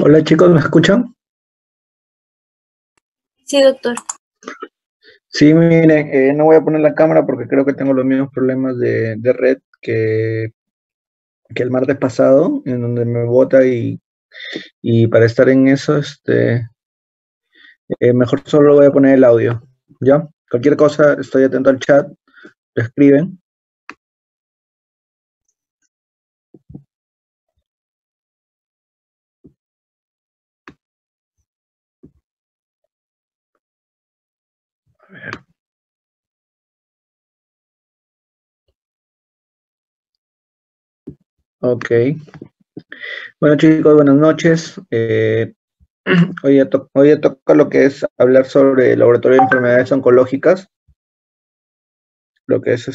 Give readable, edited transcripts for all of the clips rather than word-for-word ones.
Hola chicos, ¿me escuchan? Sí, doctor. Sí, miren, no voy a poner la cámara porque creo que tengo los mismos problemas de red que el martes pasado, en donde me bota y para estar en eso, mejor solo voy a poner el audio, ¿ya? Cualquier cosa, estoy atento al chat, lo escriben. A ver. Ok. Bueno chicos, buenas noches. Hoy ya toca lo que es hablar sobre el laboratorio de enfermedades oncológicas, lo que es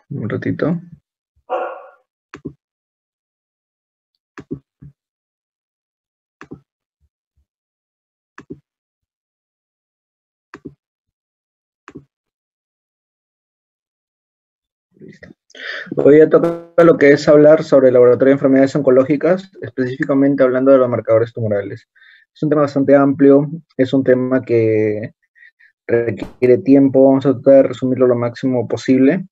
un ratito. Listo. Voy a tocar lo que es hablar sobre el laboratorio de enfermedades oncológicas, específicamente hablando de los marcadores tumorales. Es un tema bastante amplio, es un tema que requiere tiempo, vamos a tratar de resumirlo lo máximo posible.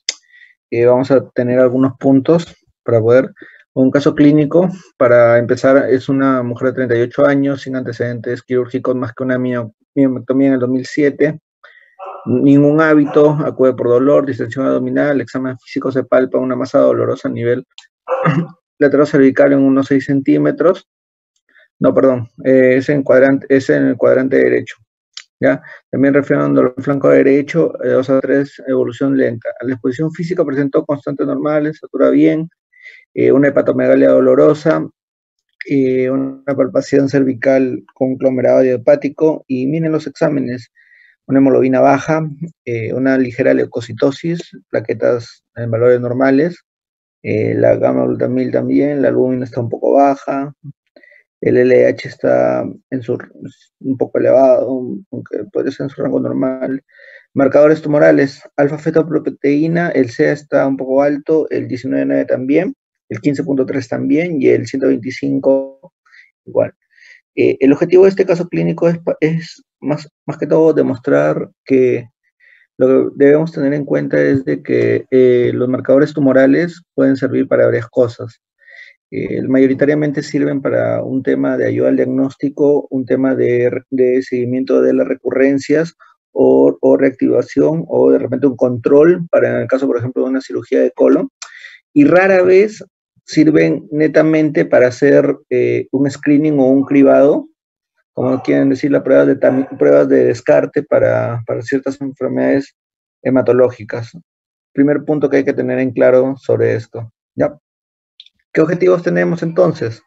Vamos a tener algunos puntos para poder. Un caso clínico, para empezar, es una mujer de 38 años, sin antecedentes quirúrgicos más que una miomectomía en el 2007. Ningún hábito, acude por dolor, distensión abdominal, el examen físico se palpa una masa dolorosa a nivel lateral cervical en unos 6 centímetros. No, perdón, es en el cuadrante derecho. ¿Ya? También refieren al flanco derecho, 2 a 3, evolución lenta. La exposición física presentó constantes normales, estatura bien, una hepatomegalia dolorosa, una palpación cervical con conglomerado idiopático, y miren los exámenes, una hemoglobina baja, una ligera leucocitosis, plaquetas en valores normales, la gamma glutamil también, la albúmina está un poco baja, el LH está un poco elevado, aunque podría ser en su rango normal. Marcadores tumorales, alfa-fetoproteína, el CA está un poco alto, el 19.9 también, el 15.3 también y el 125 igual. El objetivo de este caso clínico es más que todo demostrar que lo que debemos tener en cuenta es de que los marcadores tumorales pueden servir para varias cosas. Mayoritariamente sirven para un tema de ayuda al diagnóstico, un tema de seguimiento de las recurrencias o reactivación o de repente un control para en el caso, por ejemplo, de una cirugía de colon. Y rara vez sirven netamente para hacer un screening o un cribado, como quieren decir, las pruebas de descarte para ciertas enfermedades hematológicas. Primer punto que hay que tener en claro sobre esto. ¿Ya? ¿Qué objetivos tenemos entonces?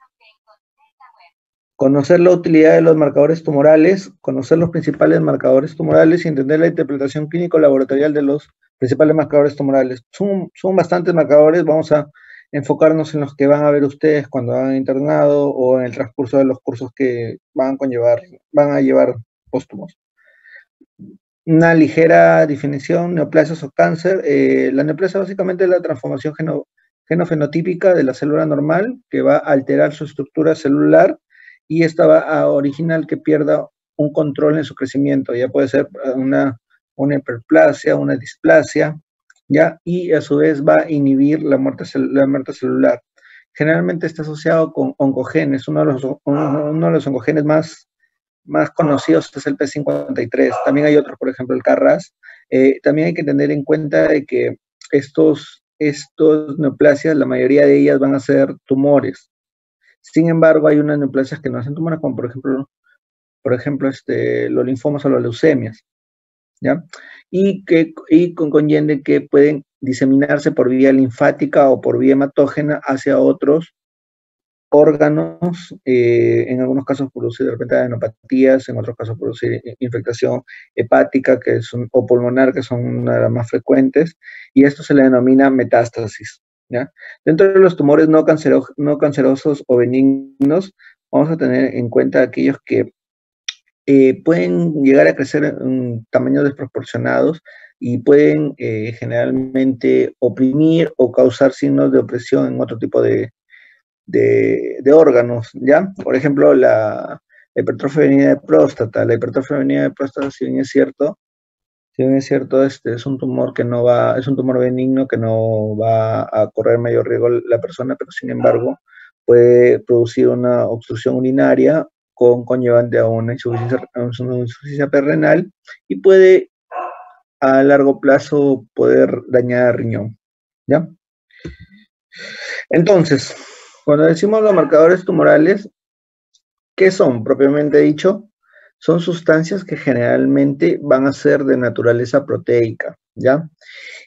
Conocer la utilidad de los marcadores tumorales, conocer los principales marcadores tumorales y entender la interpretación clínico-laboratorial de los principales marcadores tumorales. Son bastantes marcadores, vamos a enfocarnos en los que van a ver ustedes cuando van internado o en el transcurso de los cursos que van a llevar póstumos. Una ligera definición, neoplasias o cáncer. La neoplasia básicamente es la transformación genofenotípica de la célula normal que va a alterar su estructura celular y esta va a originar que pierda un control en su crecimiento. Ya puede ser una hiperplasia, una displasia, ¿ya? Y a su vez va a inhibir la muerte celular. Generalmente está asociado con oncogenes. Uno de los oncogenes más conocidos es el P53. También hay otros, por ejemplo, el Carras. También hay que tener en cuenta de que estos neoplasias, la mayoría de ellas van a ser tumores. Sin embargo, hay unas neoplasias que no hacen tumores, como por ejemplo los linfomas o las leucemias, ¿ya? Y conlleve que pueden diseminarse por vía linfática o por vía hematógena hacia otros órganos, en algunos casos producir de repente adenopatías, en otros casos producir infectación hepática o pulmonar, que son una de las más frecuentes, y esto se le denomina metástasis, ¿ya? Dentro de los tumores no cancerosos o benignos, vamos a tener en cuenta aquellos que pueden llegar a crecer en tamaños desproporcionados y pueden generalmente oprimir o causar signos de opresión en otro tipo de órganos, ¿ya? Por ejemplo, la hipertrofia venida de próstata. La hipertrofia venida de próstata, si bien es cierto, es un tumor que no va, es un tumor benigno que no va a correr mayor riesgo la persona, pero sin embargo puede producir una obstrucción urinaria con conllevante a una insuficiencia renal y puede a largo plazo poder dañar el riñón, ¿ya? Entonces, cuando decimos los marcadores tumorales, ¿qué son propiamente dicho? Son sustancias que generalmente van a ser de naturaleza proteica, ¿ya?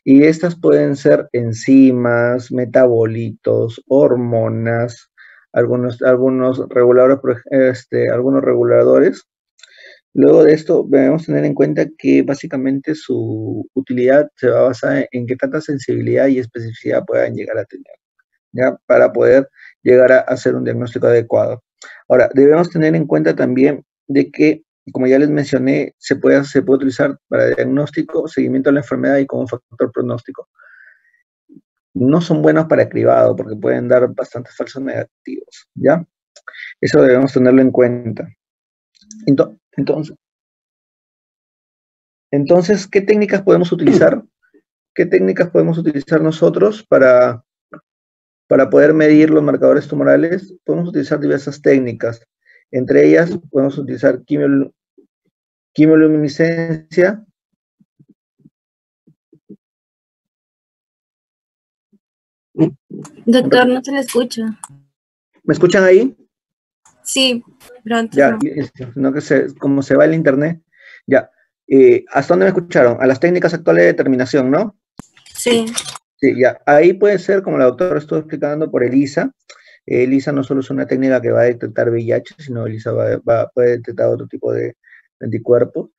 Y estas pueden ser enzimas, metabolitos, hormonas, algunos reguladores. Luego de esto, debemos tener en cuenta que básicamente su utilidad se va a basar en qué tanta sensibilidad y especificidad puedan llegar a tener, ¿ya? Para poder llegar a hacer un diagnóstico adecuado. Ahora, debemos tener en cuenta también de que, como ya les mencioné, se puede utilizar para diagnóstico, seguimiento de la enfermedad y como factor pronóstico. No son buenos para cribado porque pueden dar bastantes falsos negativos, ¿ya? Eso debemos tenerlo en cuenta. Entonces, ¿qué técnicas podemos utilizar? ¿Qué técnicas podemos utilizar nosotros para poder medir los marcadores tumorales? Podemos utilizar diversas técnicas. Entre ellas, podemos utilizar quimioluminiscencia. Doctor, no se le escucha. ¿Me escuchan ahí? Sí, pero antes Ya, no. sino que como se va el internet, ya. ¿Hasta dónde me escucharon? A las técnicas actuales de determinación, ¿no? Sí. Sí, ya. Ahí puede ser, como la doctora estuvo explicando, por ELISA. ELISA no solo es una técnica que va a detectar VIH, sino ELISA puede detectar otro tipo de anticuerpos,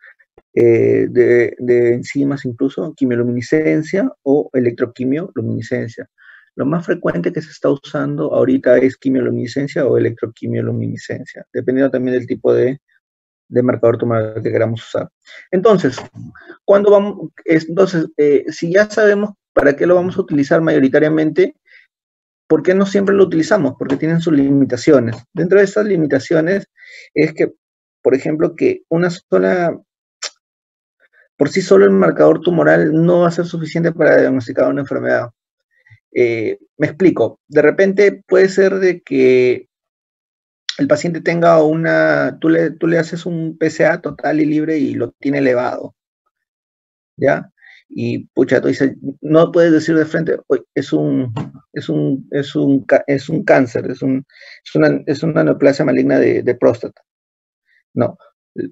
de enzimas incluso, quimioluminiscencia o electroquimioluminiscencia. Lo más frecuente que se está usando ahorita es quimioluminiscencia o electroquimioluminiscencia, dependiendo también del tipo de marcador tumoral que queramos usar. Entonces, si ya sabemos para qué lo vamos a utilizar mayoritariamente, ¿por qué no siempre lo utilizamos? Porque tienen sus limitaciones. Dentro de esas limitaciones es que, por ejemplo, que por sí solo el marcador tumoral no va a ser suficiente para diagnosticar una enfermedad. Me explico. De repente puede ser de que el paciente tenga tú le haces un PSA total y libre y lo tiene elevado, ¿ya? Y pucha, tú dices, no puedes decir de frente, es un cáncer, es una neoplasia maligna de próstata. No,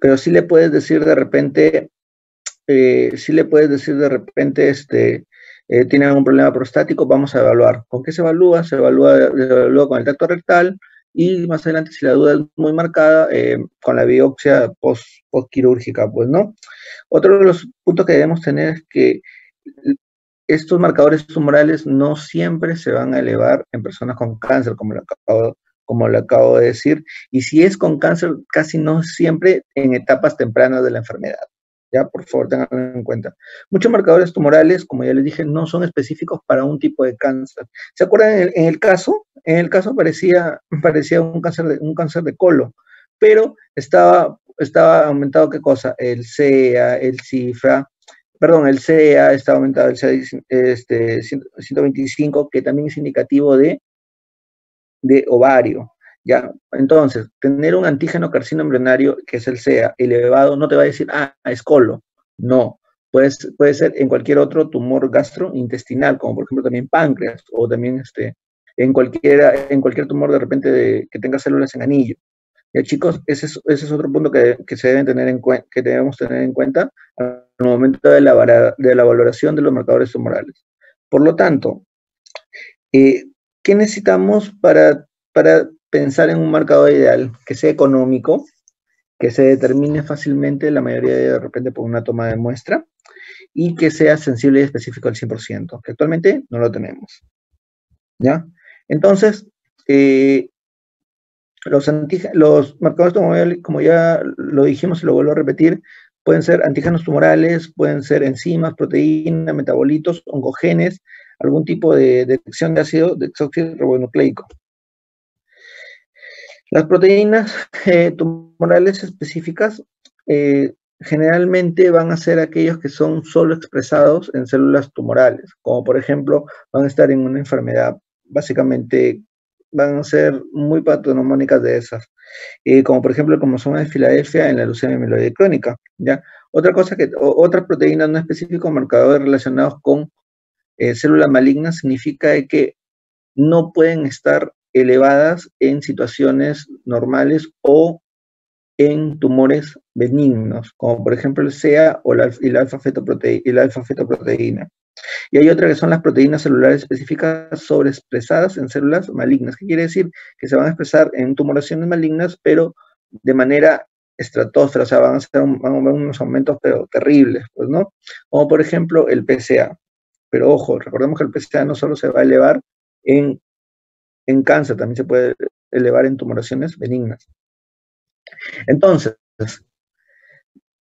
pero sí le puedes decir de repente, tiene algún problema prostático, vamos a evaluar. ¿Con qué se evalúa? Se evalúa con el tacto rectal y más adelante, si la duda es muy marcada, con la biopsia postquirúrgica, pues, ¿no? Otro de los puntos que debemos tener es que estos marcadores tumorales no siempre se van a elevar en personas con cáncer, como lo acabo de decir, y si es con cáncer, casi no siempre en etapas tempranas de la enfermedad. Ya, por favor, tenganlo en cuenta. Muchos marcadores tumorales, como ya les dije, no son específicos para un tipo de cáncer. ¿Se acuerdan en el caso? En el caso parecía un cáncer de colon, pero estaba aumentado, ¿qué cosa? El CEA, el CIFRA, perdón, el CEA está aumentado, el CEA 125, que también es indicativo de ovario, ¿ya? Entonces, tener un antígeno carcino embrionario, que es el CEA, elevado, no te va a decir, es colo. No, puede ser en cualquier otro tumor gastrointestinal, como por ejemplo también páncreas, o también en cualquier tumor de repente que tenga células en anillo. Ya, chicos, ese es otro punto que que debemos tener en cuenta al momento de la valoración de los marcadores tumorales. Por lo tanto, ¿qué necesitamos para pensar en un marcador ideal? Que sea económico, que se determine fácilmente, la mayoría de repente por una toma de muestra, y que sea sensible y específico al 100%, que actualmente no lo tenemos. ¿Ya? Entonces, Los marcadores tumorales, como ya lo dijimos y lo vuelvo a repetir, pueden ser antígenos tumorales, pueden ser enzimas, proteínas, metabolitos, oncogenes, algún tipo de detección de ácido desoxirribonucleico. Las proteínas tumorales específicas generalmente van a ser aquellos que son solo expresados en células tumorales, como por ejemplo van a estar en una enfermedad, básicamente van a ser muy patognomónicas de esas, como por ejemplo el cromosoma de Filadelfia en la leucemia mieloide crónica, ¿ya? Otras proteínas no específicos marcadores relacionados con células malignas significa que no pueden estar elevadas en situaciones normales o en tumores benignos, como por ejemplo el CEA o la alfa-fetoproteína. Y hay otra que son las proteínas celulares específicas sobreexpresadas en células malignas. ¿Qué quiere decir? Que se van a expresar en tumoraciones malignas, pero de manera estratosfera, o sea, van a haber unos aumentos pero terribles, pues, ¿no? Como por ejemplo el PSA. Pero ojo, recordemos que el PSA no solo se va a elevar en cáncer, también se puede elevar en tumoraciones benignas. Entonces,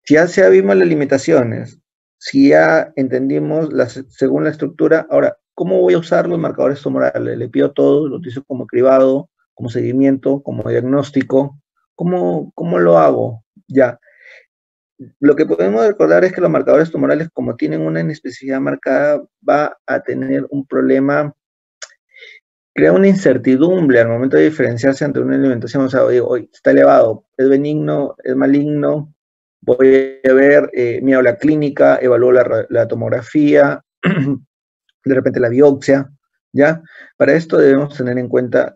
si ya vimos las limitaciones, si ya entendimos según la estructura, ahora, ¿cómo voy a usar los marcadores tumorales? Le pido todo, lo utilizo como cribado, como seguimiento, como diagnóstico. ¿Cómo lo hago? Ya. Lo que podemos recordar es que los marcadores tumorales, como tienen una inespecificidad marcada, va a tener un problema, crea una incertidumbre al momento de diferenciarse entre una alimentación. O sea, hoy está elevado, es benigno, es maligno, voy a ver, miro la clínica, evalúo la tomografía, de repente la biopsia, ¿ya? Para esto debemos tener en cuenta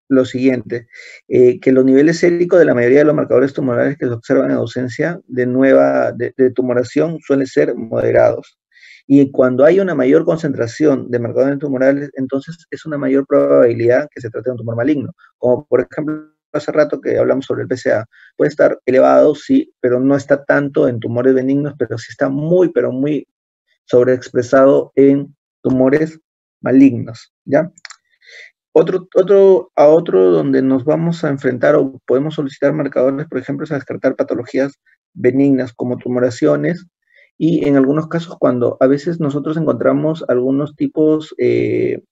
lo siguiente, que los niveles séricos de la mayoría de los marcadores tumorales que se observan en ausencia de tumoración suelen ser moderados. Y cuando hay una mayor concentración de marcadores tumorales, entonces es una mayor probabilidad que se trate de un tumor maligno. Como por ejemplo, hace rato que hablamos sobre el PSA. Puede estar elevado, sí, pero no está tanto en tumores benignos, pero sí está muy, pero muy sobreexpresado en tumores malignos, ¿ya? Otro donde nos vamos a enfrentar o podemos solicitar marcadores, por ejemplo, es a descartar patologías benignas como tumoraciones y en algunos casos cuando a veces nosotros encontramos algunos tipos de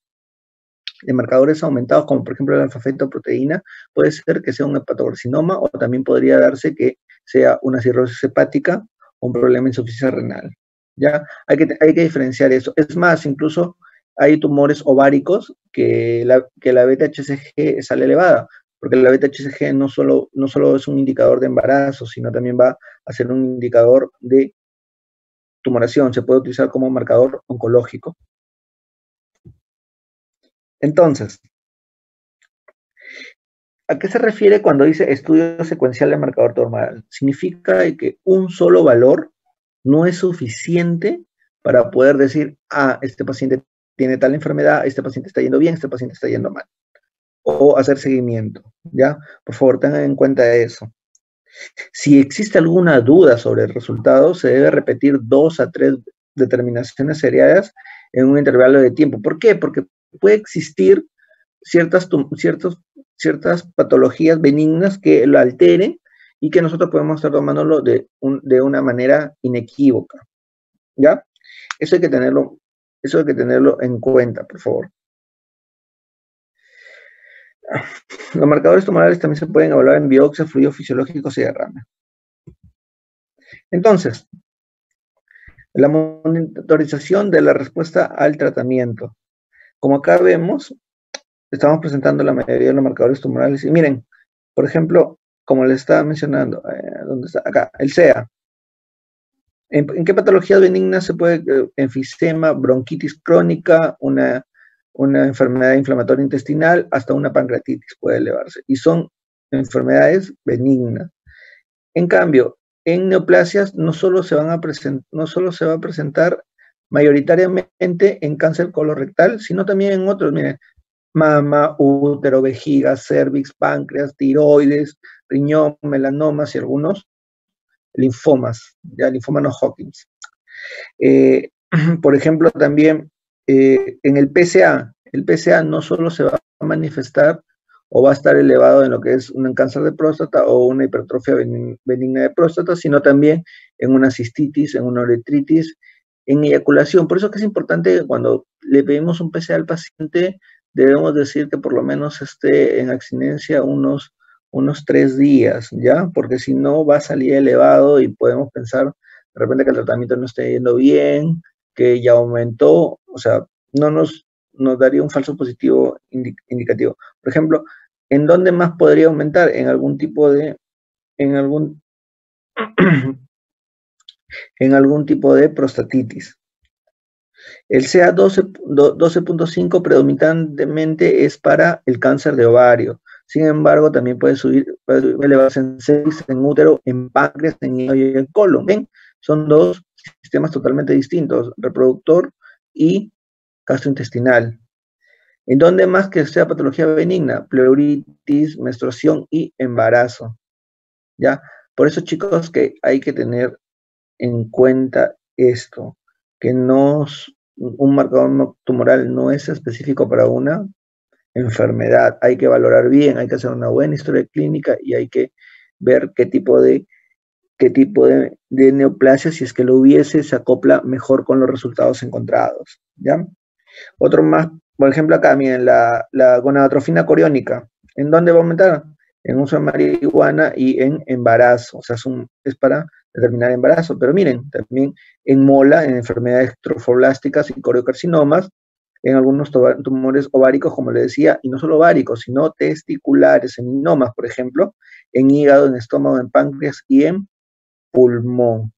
marcadores aumentados, como por ejemplo la alfa-fetoproteína, puede ser que sea un hepatocarcinoma o también podría darse que sea una cirrosis hepática o un problema de insuficiencia renal. ¿Ya? Hay que diferenciar eso. Es más, incluso hay tumores ováricos que la beta-HCG sale elevada, porque la beta-HCG no solo es un indicador de embarazo, sino también va a ser un indicador de tumoración, se puede utilizar como marcador oncológico. Entonces, ¿a qué se refiere cuando dice estudio secuencial de marcador tumoral? Significa que un solo valor no es suficiente para poder decir, este paciente tiene tal enfermedad, este paciente está yendo bien, este paciente está yendo mal. O hacer seguimiento, ¿ya? Por favor, tengan en cuenta eso. Si existe alguna duda sobre el resultado, se debe repetir 2 a 3 determinaciones seriadas en un intervalo de tiempo. ¿Por qué? Porque puede existir ciertas patologías benignas que lo alteren y que nosotros podemos estar tomándolo de una manera inequívoca, ¿ya? Eso hay que tenerlo en cuenta, por favor. Los marcadores tumorales también se pueden evaluar en biopsia, fluidos fisiológicos y derrame. Entonces, la monitorización de la respuesta al tratamiento. Como acá vemos, estamos presentando la mayoría de los marcadores tumorales. Y miren, por ejemplo, como les estaba mencionando, ¿dónde está? Acá, el CEA. ¿En qué patologías benignas se puede? Enfisema, bronquitis crónica, una enfermedad inflamatoria intestinal, hasta una pancreatitis puede elevarse. Y son enfermedades benignas. En cambio, en neoplasias no solo se va a presentar mayoritariamente en cáncer colorectal, sino también en otros, miren, mama, útero, vejiga, cervix, páncreas, tiroides, riñón, melanomas y algunos linfomas, ya linfoma no Hodgkins. Por ejemplo, también en el PSA no solo se va a manifestar o va a estar elevado en lo que es un cáncer de próstata o una hipertrofia benigna de próstata, sino también en una cistitis, en una uretritis, en eyaculación. Por eso que es importante que cuando le pedimos un PSA al paciente, debemos decir que por lo menos esté en abstinencia unos 3 días, ¿ya? Porque si no va a salir elevado y podemos pensar de repente que el tratamiento no está yendo bien, que ya aumentó, o sea, no nos daría un falso positivo indicativo. Por ejemplo, ¿en dónde más podría aumentar? En algún tipo de, en algún, en algún tipo de prostatitis. El CA12.5 predominantemente es para el cáncer de ovario. Sin embargo, también puede elevarse en cervix, en útero, en páncreas, en hígado y en colon. ¿Ven? Son dos sistemas totalmente distintos, reproductor y gastrointestinal. ¿En dónde más que sea patología benigna? Pleuritis, menstruación y embarazo. ¿Ya? Por eso, chicos, que hay que tener en cuenta esto, que un marcador tumoral no es específico para una enfermedad. Hay que valorar bien, hay que hacer una buena historia clínica y hay que ver qué tipo de neoplasia, si es que lo hubiese, se acopla mejor con los resultados encontrados. ¿Ya? Otro más, por ejemplo, acá, miren, la gonadotrofina coriónica. ¿En dónde va a aumentar? En uso de marihuana y en embarazo. O sea, es para determinar embarazo. Pero miren, también en mola, en enfermedades trofoblásticas y coriocarcinomas, en algunos tumores ováricos, como le decía, y no solo ováricos, sino testiculares, seminomas, por ejemplo, en hígado, en estómago, en páncreas y en pulmón.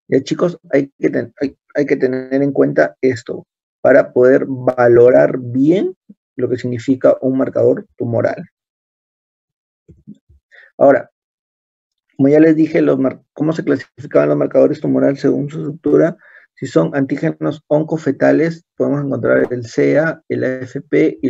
Ya, chicos, hay que tener en cuenta esto para poder valorar bien lo que significa un marcador tumoral. Ahora, como ya les dije, cómo se clasificaban los marcadores tumorales según su estructura. Si son antígenos oncofetales, podemos encontrar el CEA, el AFP y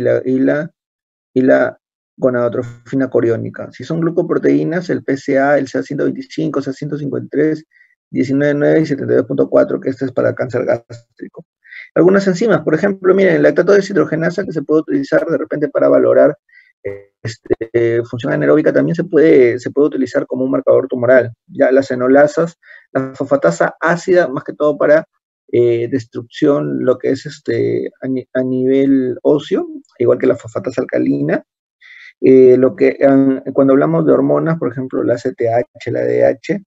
la gonadotrofina coriónica. Si son glucoproteínas, el PSA, el CA125, CA153, 19.9 y 72.4, que este es para cáncer gástrico. Algunas enzimas, por ejemplo, miren, el lactato deshidrogenasa, que se puede utilizar de repente para valorar función anaeróbica, también se puede utilizar como un marcador tumoral. Ya las fenolasas, la fosfatasa ácida, más que todo para destrucción, lo que es a nivel óseo, igual que la fosfatasa alcalina. Cuando hablamos de hormonas, por ejemplo, la ACTH, la ADH,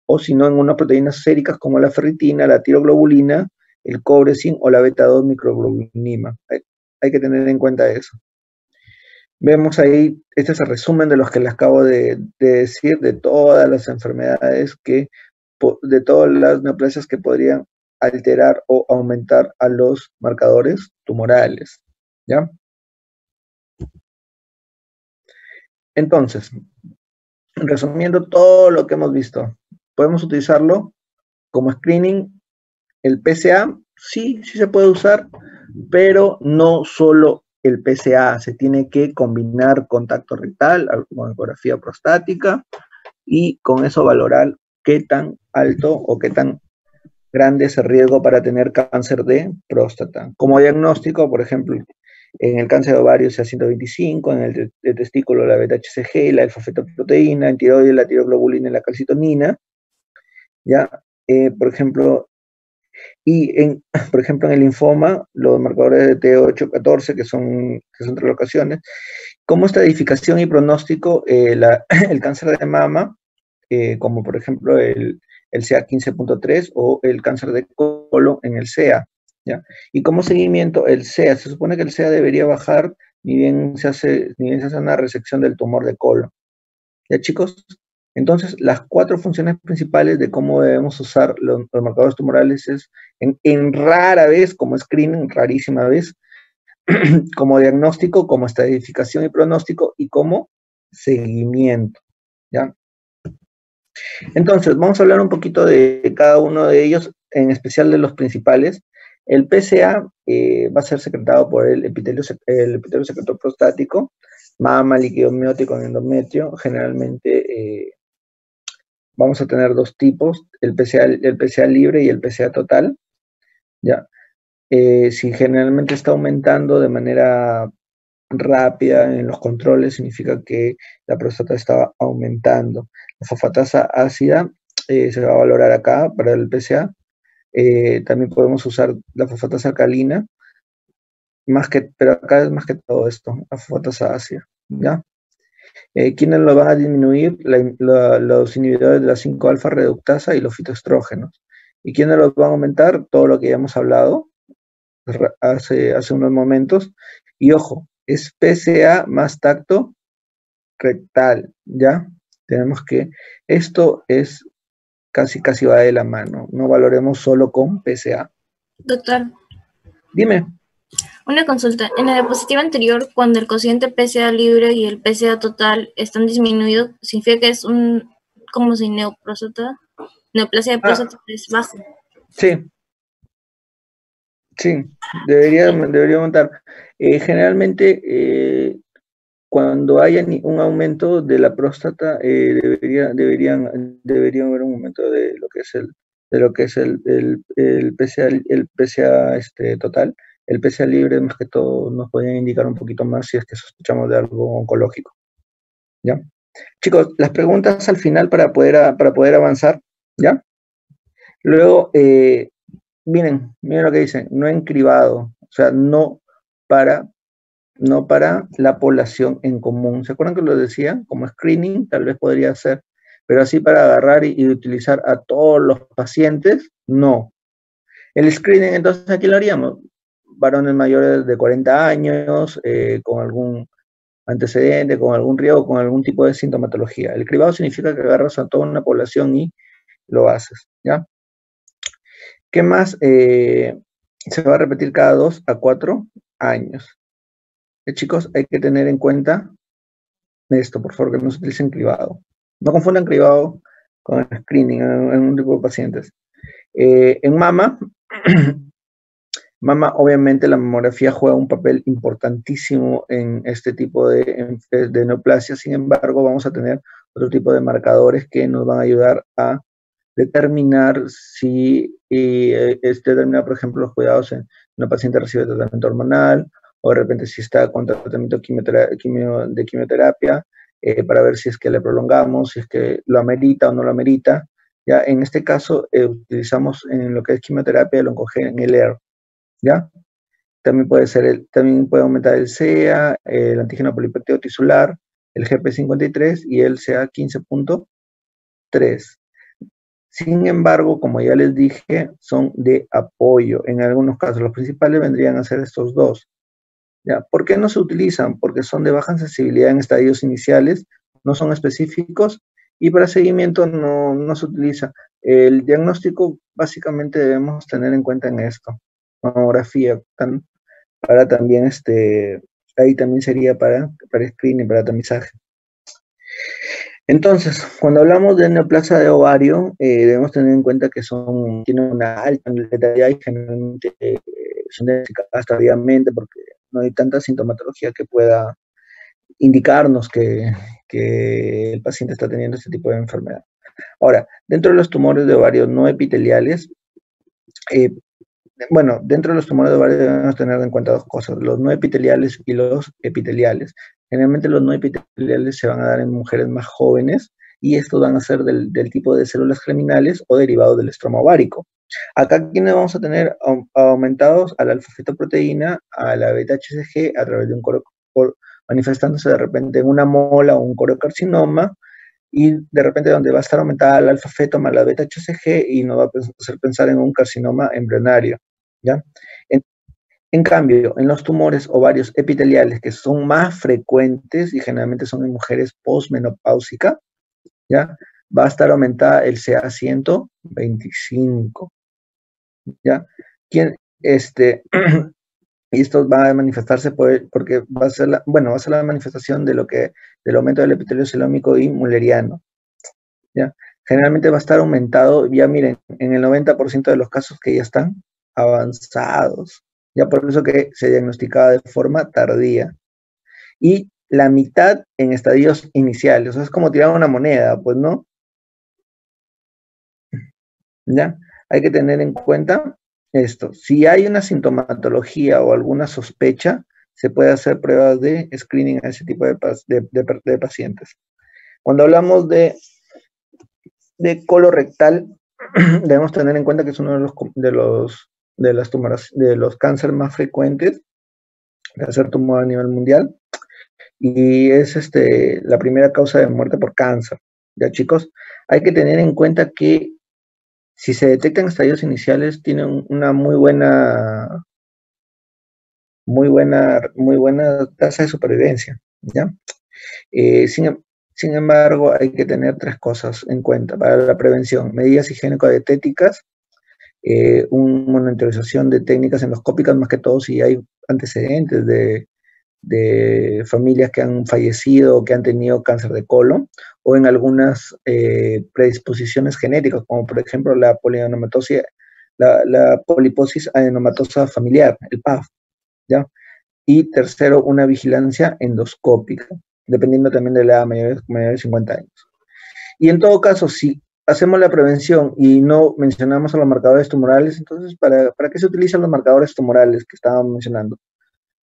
o si no, en unas proteínas séricas como la ferritina, la tiroglobulina, el cobre, zinc o la beta-2 microglobulinima. Hay que tener en cuenta eso. Vemos ahí, este es el resumen de los que les acabo de decir, de todas las enfermedades de todas las neoplasias que podrían alterar o aumentar a los marcadores tumorales. ¿Ya? Entonces, resumiendo todo lo que hemos visto, podemos utilizarlo como screening. El PSA sí se puede usar, pero no solo el PSA, se tiene que combinar con tacto rectal, con ecografía prostática, y con eso valorar qué tan alto o qué tan grande es el riesgo para tener cáncer de próstata. Como diagnóstico, por ejemplo, en el cáncer de ovario CA125, en el de testículo la beta-HCG, la alfa-fetoproteína, en tiroides la tiroglobulina y la calcitonina, ¿ya? Por ejemplo, en el linfoma, los marcadores de T8, 14, que son translocaciones, como estadificación y pronóstico, el cáncer de mama, como por ejemplo el CA15.3 o el cáncer de colon en el CEA, ¿ya? Y como seguimiento, el CEA, se supone que el CEA debería bajar ni bien se hace una resección del tumor de colon. ¿Ya, chicos? Entonces, las 4 funciones principales de cómo debemos usar los marcadores tumorales es, en rara vez, como screening, rarísima vez, como diagnóstico, como estadificación y pronóstico, y como seguimiento, ¿ya? Entonces, vamos a hablar un poquito de cada uno de ellos, en especial de los principales. El PSA va a ser secretado por el epitelio secretor prostático, mama, líquido amniótico en endometrio. Generalmente vamos a tener 2 tipos, el PSA libre y el PSA total, ¿ya? Si generalmente está aumentando de manera rápida en los controles, significa que la próstata estaba aumentando. La fosfatasa ácida se va a valorar acá para el PSA. También podemos usar la fosfatasa alcalina, pero acá es más que todo esto, la fosfatasa ácida, ¿ya? ¿Quiénes lo van a disminuir? Los inhibidores de la 5-alfa reductasa y los fitoestrógenos. ¿Y quiénes los van a aumentar? Todo lo que ya hemos hablado hace unos momentos. Y ojo, es PSA más tacto rectal, ¿ya? Tenemos que, esto es casi va de la mano, no valoremos solo con PSA. Doctor, Dime. una consulta. En la diapositiva anterior, cuando el cociente PSA libre y el PSA total están disminuidos, significa que es como si neoplasia de próstata es bajo. Sí. Sí, debería aumentar. Generalmente, cuando haya un aumento de la próstata, deberían haber un aumento de lo que es el PSA total. El PSA libre, más que todo, nos podría indicar un poquito más si es que sospechamos de algo oncológico. ¿Ya? Chicos, las preguntas al final para poder avanzar, ¿ya? Luego, miren lo que dicen, no en cribado, o sea, no para la población en común. ¿Se acuerdan que lo decía? Como screening, tal vez podría ser, pero así para agarrar y utilizar a todos los pacientes, no. El screening, entonces, ¿a quién lo haríamos? Varones mayores de 40 años, con algún antecedente, con algún riesgo, con algún tipo de sintomatología. El cribado significa que agarras a toda una población y lo haces, ¿ya? ¿Qué más? Se va a repetir cada 2 a 4 años. Chicos, hay que tener en cuenta esto, por favor, que no se utilicen cribado. No confundan cribado con screening en un tipo de pacientes. En mama, obviamente la mamografía juega un papel importantísimo en este tipo de neoplasia. Sin embargo, vamos a tener otro tipo de marcadores que nos van a ayudar a determinar si determinar, por ejemplo, los cuidados en una paciente que recibe tratamiento hormonal, o de repente si está con tratamiento de quimioterapia, para ver si es que le prolongamos, si es que lo amerita o no lo amerita. Ya, en este caso, utilizamos en lo que es quimioterapia el Oncogen, el ER, ¿ya? También puede aumentar el CEA, el antígeno polipeptídeo tisular, el GP53 y el CA15.3. Sin embargo, como ya les dije, son de apoyo. En algunos casos, los principales vendrían a ser estos dos. ¿Ya? ¿Por qué no se utilizan? Porque son de baja sensibilidad en estadios iniciales, no son específicos y para seguimiento no se utiliza. El diagnóstico básicamente debemos tener en cuenta en esto. Mamografía, para también ahí también sería para screening, para tamizaje. Entonces, cuando hablamos de neoplasia de ovario, debemos tener en cuenta que tienen una alta letalidad y generalmente son diagnosticadas tardíamente porque no hay tanta sintomatología que pueda indicarnos que el paciente está teniendo este tipo de enfermedad. Ahora, dentro de los tumores de ovario no epiteliales, dentro de los tumores de ovario debemos tener en cuenta dos cosas, los no epiteliales y los epiteliales. Generalmente los no epiteliales se van a dar en mujeres más jóvenes y estos van a ser del tipo de células germinales o derivados del estroma ovárico. Acá, ¿quiénes vamos a tener aumentados? A la alfa-fetoproteína, a la beta-HCG, a través de un manifestándose de repente en una mola o un corocarcinoma, y de repente donde va a estar aumentada la alfa-feto más la beta-HCG y nos va a hacer pensar en un carcinoma embrionario, ¿ya? En cambio, en los tumores ovarios epiteliales, que son más frecuentes y generalmente son en mujeres postmenopáusicas, ¿ya? Va a estar aumentada el CA125, ¿ya? Y esto va a manifestarse porque va a ser la manifestación del aumento del epitelio celómico y mulleriano, ¿ya? Generalmente va a estar aumentado, ya miren, en el 90% de los casos que ya están avanzados, ya por eso que se diagnosticaba de forma tardía. Y la mitad en estadios iniciales, o sea, es como tirar una moneda, pues, ¿no? ¿Ya? Hay que tener en cuenta esto. Si hay una sintomatología o alguna sospecha, se puede hacer pruebas de screening a ese tipo de pacientes. Cuando hablamos de colorectal, debemos tener en cuenta que es uno de los cánceres más frecuentes, cáncer tumor a nivel mundial, y es la primera causa de muerte por cáncer. Ya, chicos, hay que tener en cuenta que si se detectan estadios iniciales, tienen una muy buena tasa de supervivencia, ¿ya? Sin embargo, hay que tener 3 cosas en cuenta para la prevención: medidas higiénico-dietéticas, una monitorización de técnicas endoscópicas, más que todo si hay antecedentes de familias que han fallecido o que han tenido cáncer de colon, o en algunas predisposiciones genéticas, como por ejemplo la poliposis adenomatosa familiar, el PAF, ¿ya? Y tercero, una vigilancia endoscópica, dependiendo también de la edad, mayor de 50 años. Y en todo caso, si hacemos la prevención y no mencionamos a los marcadores tumorales, entonces, ¿para qué se utilizan los marcadores tumorales que estábamos mencionando?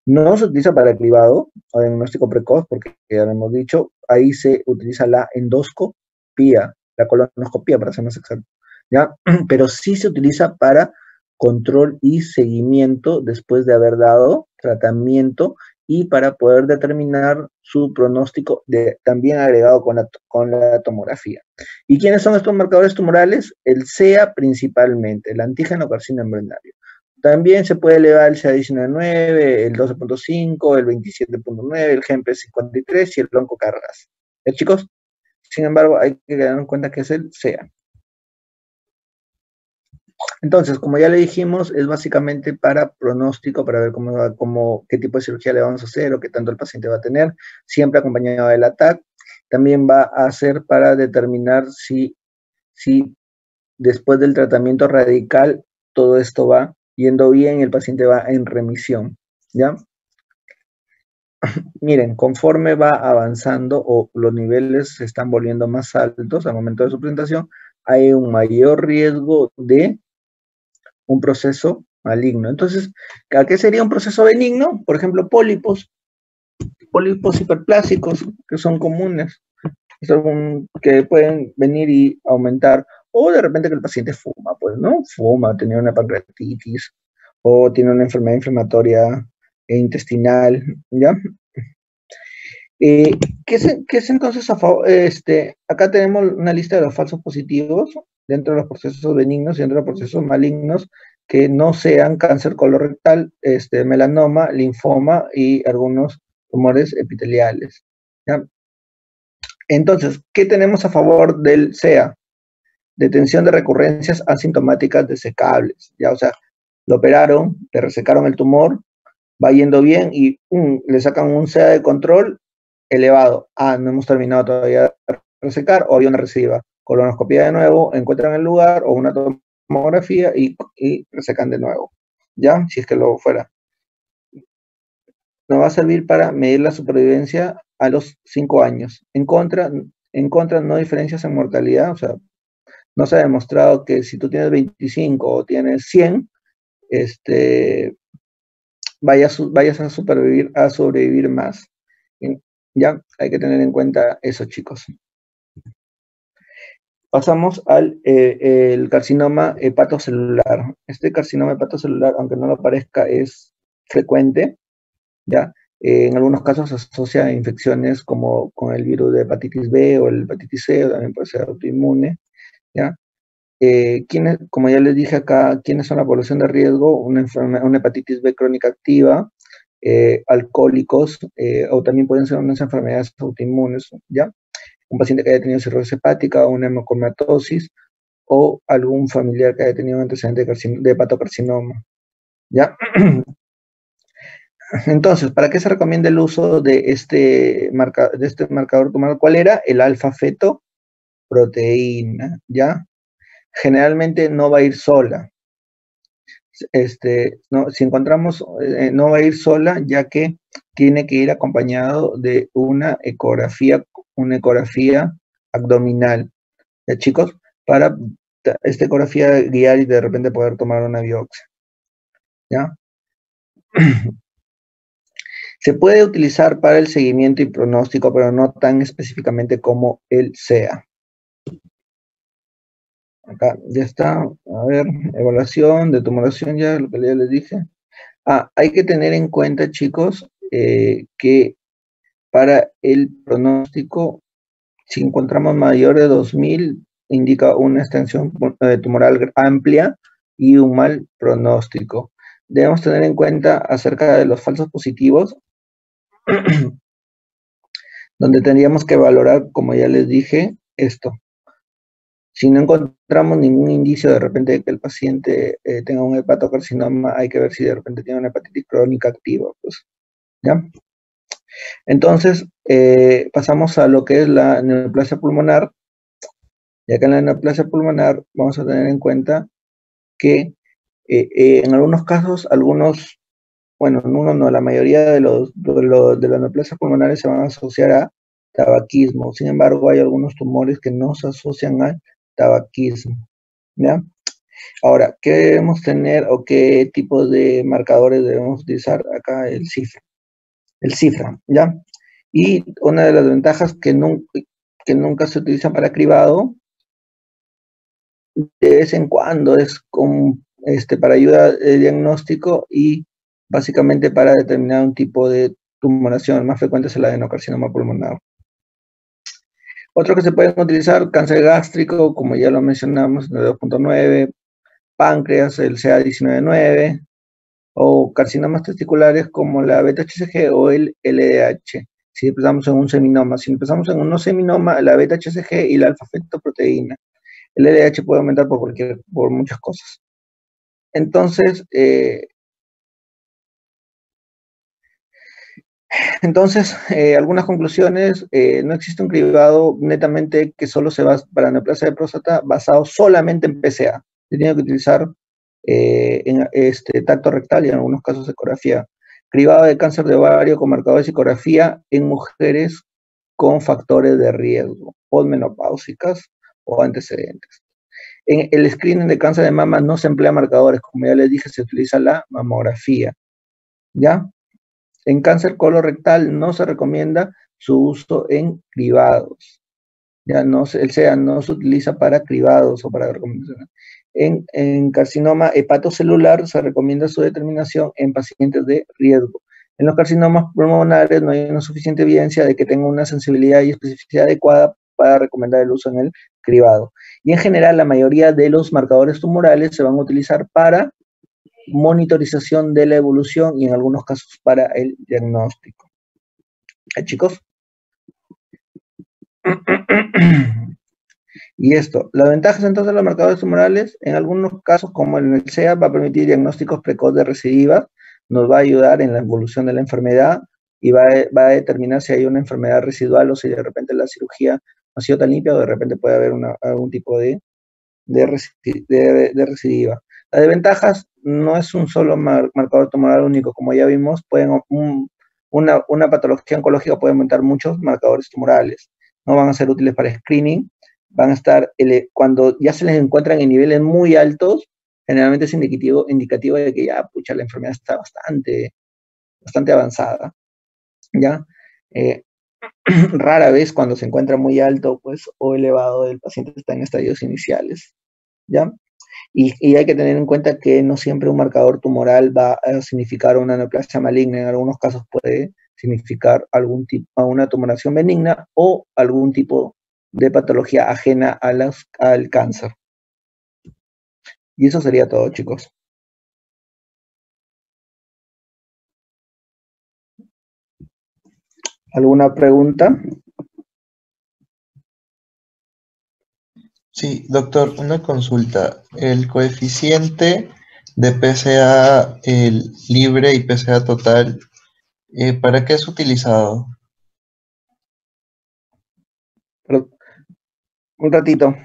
No se utiliza para el cribado o diagnóstico precoz, porque ya lo hemos dicho, ahí se utiliza la endoscopía, la colonoscopía para ser más exacto, ¿ya? Pero sí se utiliza para control y seguimiento después de haber dado tratamiento y para poder determinar su pronóstico también agregado con la tomografía. ¿Y quiénes son estos marcadores tumorales? El CEA principalmente, el antígeno carcinoma embrionario. También se puede elevar el CA19, el 12.5, el 27.9, el GMP53 y el OncoCargas. Chicos, sin embargo, hay que tener en cuenta que es el CEA. Entonces, como ya le dijimos, es básicamente para pronóstico, para ver qué tipo de cirugía le vamos a hacer o qué tanto el paciente va a tener, siempre acompañado del ATAC. También va a ser para determinar si después del tratamiento radical todo esto va yendo bien y el paciente va en remisión, ¿ya? Miren, conforme va avanzando o los niveles se están volviendo más altos al momento de su presentación, hay un mayor riesgo de un proceso maligno. Entonces, ¿a qué sería un proceso benigno? Por ejemplo, pólipos hiperplásicos, que son comunes, que pueden venir y aumentar, o de repente que el paciente fuma, pues, ¿no? Fuma, tiene una pancreatitis, o tiene una enfermedad inflamatoria intestinal, ¿ya? ¿Qué es entonces acá tenemos una lista de los falsos positivos dentro de los procesos benignos y dentro de los procesos malignos que no sean cáncer colorectal, melanoma, linfoma y algunos tumores epiteliales, ¿ya? Entonces, ¿qué tenemos a favor del CEA? Detención de recurrencias asintomáticas desecables, ¿ya? O sea, lo operaron, le resecaron el tumor, va yendo bien y le sacan un CEA de control elevado. No hemos terminado todavía de resecar, o había una recidiva. Colonoscopia de nuevo, encuentran el lugar o una tomografía y resecan de nuevo, ¿ya? Si es que lo fuera. Nos va a servir para medir la supervivencia a los 5 años. En contra, no diferencias en mortalidad, o sea, no se ha demostrado que si tú tienes 25 o tienes 100, vayas a sobrevivir más. Ya hay que tener en cuenta eso, chicos. Pasamos al el carcinoma hepatocelular. Este carcinoma hepatocelular, aunque no lo parezca, es frecuente, ¿ya? En algunos casos se asocia a infecciones como con el virus de hepatitis B o el hepatitis C, o también puede ser autoinmune, ¿ya? Como ya les dije acá, ¿quiénes son la población de riesgo? Una hepatitis B crónica activa, alcohólicos, o también pueden ser unas enfermedades autoinmunes, ¿ya? Un paciente que haya tenido cirrosis hepática o una hemocromatosis, o algún familiar que haya tenido un antecedente de hepatocarcinoma, ¿ya? Entonces, ¿para qué se recomienda el uso de este marcador tumoral? ¿Cuál era? El alfa-fetoproteína, ¿ya? Generalmente no va a ir sola. No, si encontramos, no va a ir sola, ya que tiene que ir acompañado de una ecografía abdominal, ¿ya, chicos? Para esta ecografía guiar y de repente poder tomar una biopsia, ¿ya? Se puede utilizar para el seguimiento y pronóstico, pero no tan específicamente como el SEA. Acá ya está. A ver, evaluación de tumoración, ya lo que ya les dije. Hay que tener en cuenta, chicos, que para el pronóstico, si encontramos mayor de 2000, indica una extensión tumoral amplia y un mal pronóstico. Debemos tener en cuenta acerca de los falsos positivos, donde tendríamos que valorar, como ya les dije, esto. Si no encontramos ningún indicio de repente de que el paciente tenga un hepatocarcinoma, hay que ver si de repente tiene una hepatitis crónica activa, pues, ¿ya? Entonces, pasamos a lo que es la neoplasia pulmonar. Y acá en la neoplasia pulmonar vamos a tener en cuenta que en algunos casos, bueno, en uno no, la mayoría de las neoplasias pulmonares se van a asociar a tabaquismo. Sin embargo, hay algunos tumores que no se asocian al tabaquismo, ¿ya? Ahora, ¿qué debemos tener o qué tipo de marcadores debemos utilizar? Acá el cifra, ¿ya? Y una de las ventajas que nunca se utiliza para cribado, de vez en cuando es para ayuda de diagnóstico y básicamente para determinar un tipo de tumoración. El más frecuente es el adenocarcinoma pulmonar. Otros que se pueden utilizar, cáncer gástrico, como ya lo mencionamos, de 2.9, páncreas, el CA19-9, o carcinomas testiculares como la beta-HCG o el LDH, si empezamos en un seminoma. Si empezamos en un no seminoma, la beta-HCG y la alfa-fetoproteína. El LDH puede aumentar por muchas cosas. Entonces, algunas conclusiones: no existe un cribado netamente que solo se basa para neoplasia de próstata basado solamente en PSA. Se tiene que utilizar tacto rectal y en algunos casos ecografía. Cribado de cáncer de ovario con marcadores de ecografía en mujeres con factores de riesgo, postmenopáusicas o antecedentes. En el screening de cáncer de mama no se emplea marcadores, como ya les dije, se utiliza la mamografía, ¿ya? En cáncer colorectal no se recomienda su uso en cribados. Ya no, el SEA no se utiliza para cribados o para recomendaciones. En carcinoma hepatocelular se recomienda su determinación en pacientes de riesgo. En los carcinomas pulmonares no hay una suficiente evidencia de que tenga una sensibilidad y especificidad adecuada para recomendar el uso en el cribado. Y en general, la mayoría de los marcadores tumorales se van a utilizar para monitorización de la evolución y en algunos casos para el diagnóstico. Chicos. Y esto, las ventajas entonces de los marcadores tumorales, en algunos casos, como en el SEA, va a permitir diagnósticos precoz de recidiva, nos va a ayudar en la evolución de la enfermedad y va a determinar si hay una enfermedad residual o si de repente la cirugía no ha sido tan limpia o de repente puede haber algún tipo de recidiva. Las desventajas no es un solo marcador tumoral único, como ya vimos, una patología oncológica puede aumentar muchos marcadores tumorales. No van a ser útiles para screening, van a estar, cuando ya se les encuentran en niveles muy altos, generalmente es indicativo de que ya, pucha, la enfermedad está bastante avanzada, ¿ya? Rara vez cuando se encuentra muy alto, pues, o elevado, el paciente está en estadios iniciales, ¿ya? Y hay que tener en cuenta que no siempre un marcador tumoral va a significar una neoplasia maligna. En algunos casos puede significar una tumoración benigna o algún tipo de patología ajena al cáncer. Y eso sería todo, chicos. ¿Alguna pregunta? Sí, doctor, una consulta. El coeficiente de PSA libre y PSA total, ¿para qué es utilizado? Un ratito.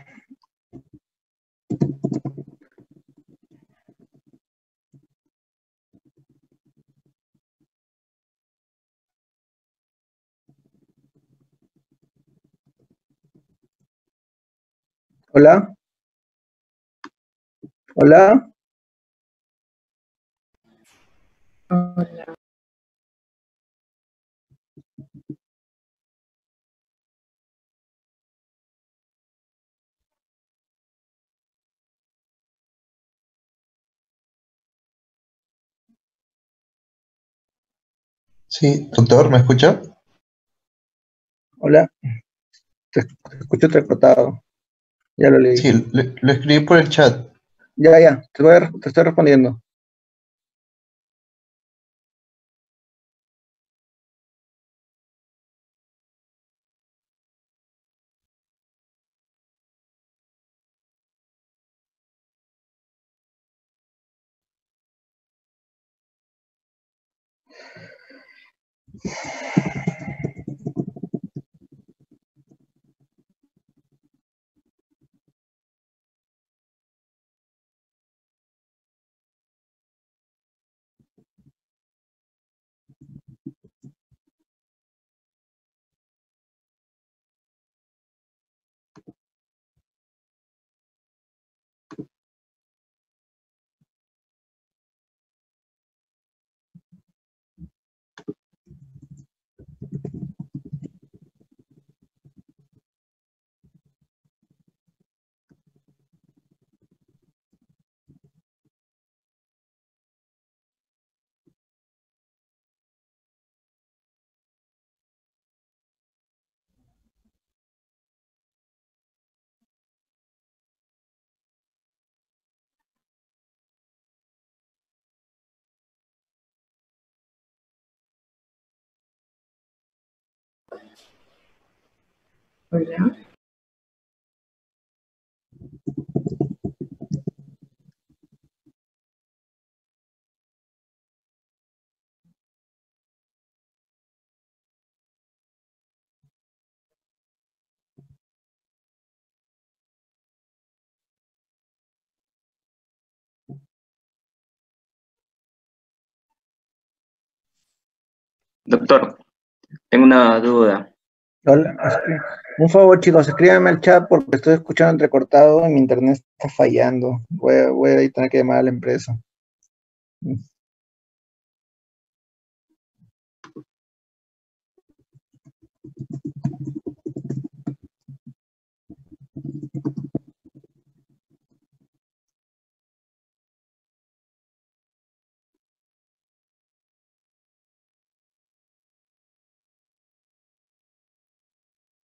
Hola. Hola. Hola. Sí, doctor, ¿me escucha? Hola, te escucho entrecortado. Ya lo leí. Sí, lo escribí por el chat. Ya, te estoy respondiendo. Hola. Doctor, tengo una duda. Hola, un favor, chicos, escríbanme al chat porque estoy escuchando entrecortado y mi internet está fallando. Voy a tener que llamar a la empresa.